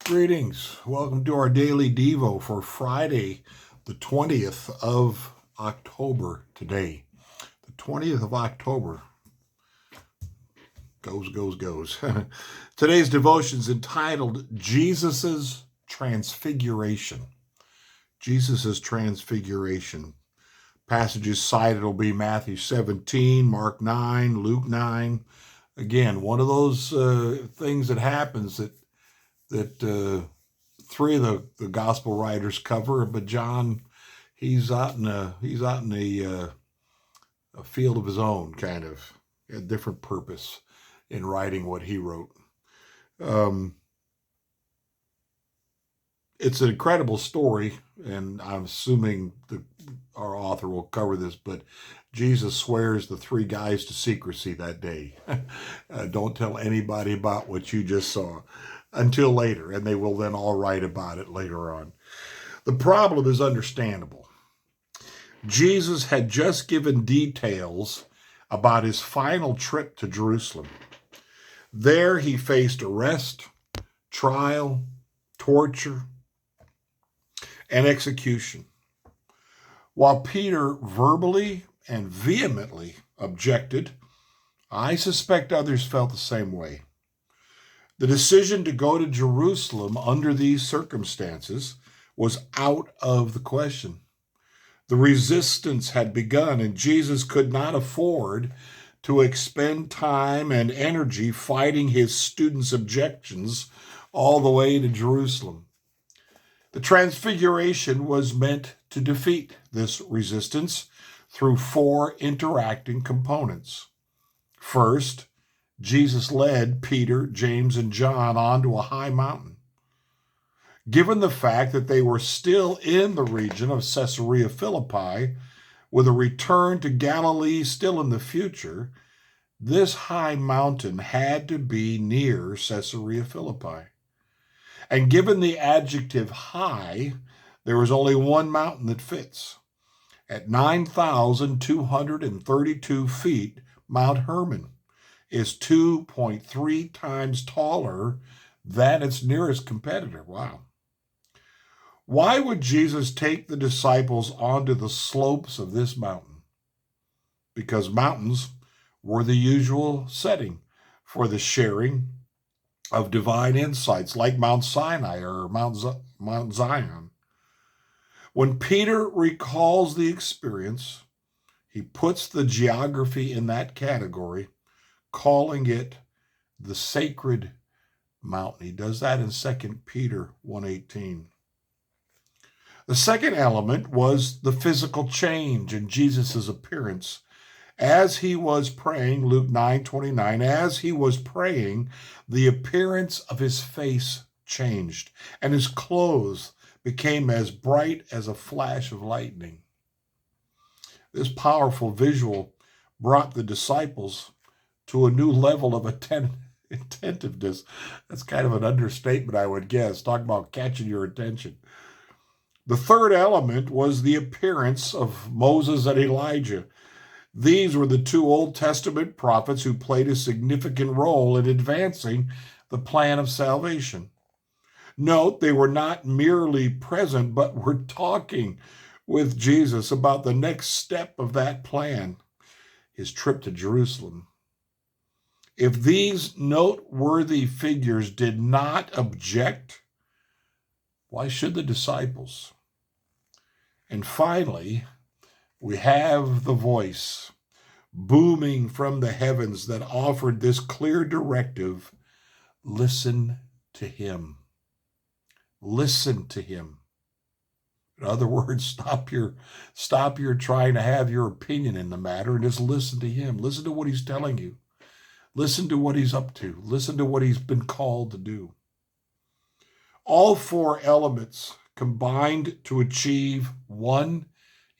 Greetings. Welcome to our daily Devo for Friday, the 20th of October today. The 20th of October. Goes. Today's devotion is entitled Jesus' Transfiguration. Jesus' Transfiguration. Passages cited will be Matthew 17, Mark 9, Luke 9. Again, one of those things that happens that three of the gospel writers cover, but John, he's out in a field of his own, kind of a different purpose in writing what he wrote. It's an incredible story, and I'm assuming our author will cover this, but Jesus swears the three guys to secrecy that day. Don't tell anybody about what you just saw until later, and they will then all write about it later on. The problem is understandable. Jesus had just given details about his final trip to Jerusalem. There he faced arrest, trial, torture, and execution. While Peter verbally and vehemently objected, I suspect others felt the same way. The decision to go to Jerusalem under these circumstances was out of the question. The resistance had begun, and Jesus could not afford to expend time and energy fighting his students' objections all the way to Jerusalem. The Transfiguration was meant to defeat this resistance through four interacting components. First, Jesus led Peter, James, and John onto a high mountain. Given the fact that they were still in the region of Caesarea Philippi, with a return to Galilee still in the future, this high mountain had to be near Caesarea Philippi. And given the adjective high, there was only one mountain that fits. At 9,232 feet, Mount Hermon is 2.3 times taller than its nearest competitor. Wow. Why would Jesus take the disciples onto the slopes of this mountain? Because mountains were the usual setting for the sharing of divine insights, like Mount Sinai or Mount Zion. When Peter recalls the experience, he puts the geography in that category, calling it the sacred mountain. He does that in 2 Peter 1:18. The second element was the physical change in Jesus' appearance. As he was praying, Luke 9:29, as he was praying, the appearance of his face changed, and his clothes became as bright as a flash of lightning. This powerful visual brought the disciples to a new level of attentiveness. That's kind of an understatement, I would guess. Talk about catching your attention. The third element was the appearance of Moses and Elijah. These were the two Old Testament prophets who played a significant role in advancing the plan of salvation. Note, they were not merely present, but were talking with Jesus about the next step of that plan, his trip to Jerusalem. If these noteworthy figures did not object, why should the disciples? And finally, we have the voice booming from the heavens that offered this clear directive: listen to him. Listen to him. In other words, stop your trying to have your opinion in the matter and just listen to him. Listen to what he's telling you. Listen to what he's up to. Listen to what he's been called to do. All four elements combined to achieve one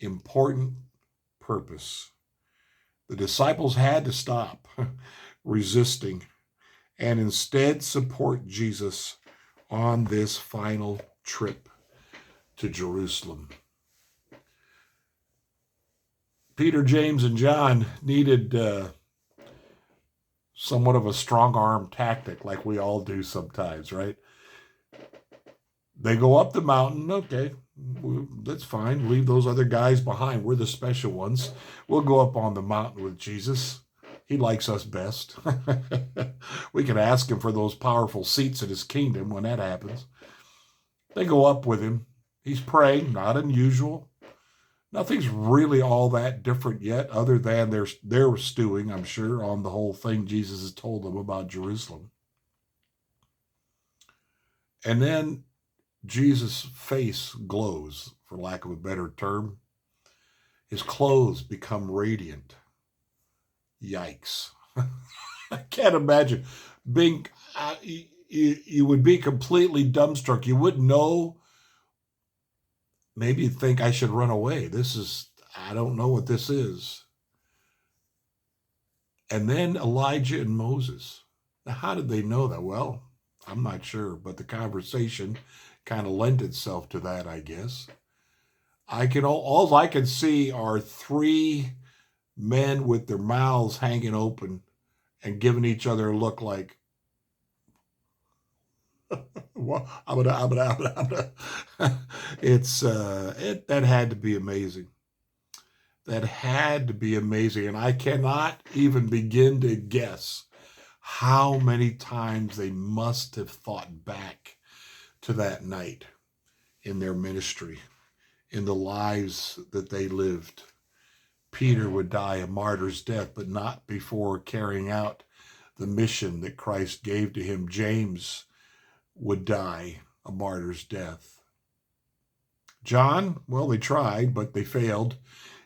important purpose. The disciples had to stop resisting and instead support Jesus on this final trip to Jerusalem. Peter, James, and John needed somewhat of a strong arm tactic, like we all do sometimes, right? They go up the mountain. Okay, that's fine. Leave those other guys behind. We're the special ones. We'll go up on the mountain with Jesus. He likes us best. We can ask him for those powerful seats in his kingdom when that happens. They go up with him. He's praying, not unusual. Nothing's really all that different yet, other than they're stewing, I'm sure, on the whole thing Jesus has told them about Jerusalem. And then Jesus' face glows, for lack of a better term. His clothes become radiant. Yikes. I can't imagine being, you would be completely dumbstruck. You wouldn't know. Maybe you'd think I should run away. I don't know what this is. And then Elijah and Moses. Now, how did they know that? Well, I'm not sure, but the conversation kind of lent itself to that, I guess. All I can see are three men with their mouths hanging open and giving each other a look like, well, I'm gonna. That had to be amazing. That had to be amazing, and I cannot even begin to guess how many times they must have thought back to that night in their ministry, in the lives that they lived. Peter would die a martyr's death, but not before carrying out the mission that Christ gave to him. James would die a martyr's death. John, well, they tried, but they failed,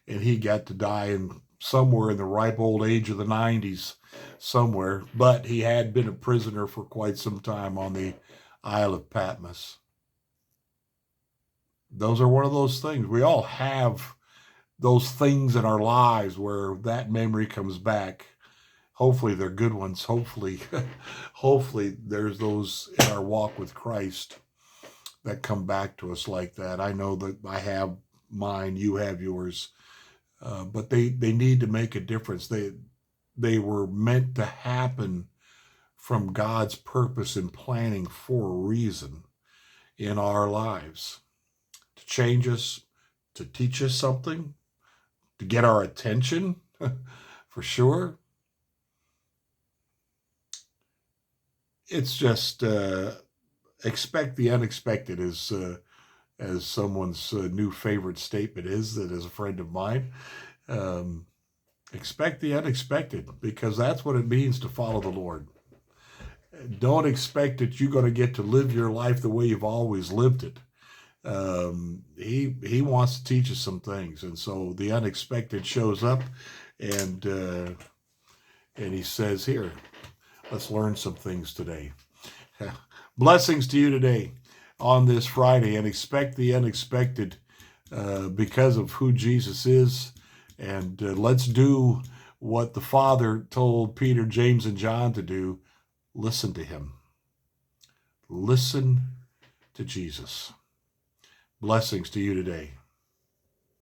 and he got to die somewhere in the ripe old age of the 90s, somewhere. But he had been a prisoner for quite some time on the Isle of Patmos. Those are one of those things. We all have those things in our lives where that memory comes back. Hopefully they're good ones. Hopefully there's those in our walk with Christ that come back to us like that. I know that I have mine, you have yours, but they need to make a difference. They were meant to happen from God's purpose and planning for a reason in our lives, to change us, to teach us something, to get our attention, for sure. It's just expect the unexpected, as someone's new favorite statement is, that is a friend of mine. Expect the unexpected, because that's what it means to follow the Lord. Don't expect that you're going to get to live your life the way you've always lived it. He wants to teach us some things, and so the unexpected shows up, and he says, here, let's learn some things today. Blessings to you today on this Friday, and expect the unexpected because of who Jesus is. And let's do what the Father told Peter, James, and John to do. Listen to him. Listen to Jesus. Blessings to you today.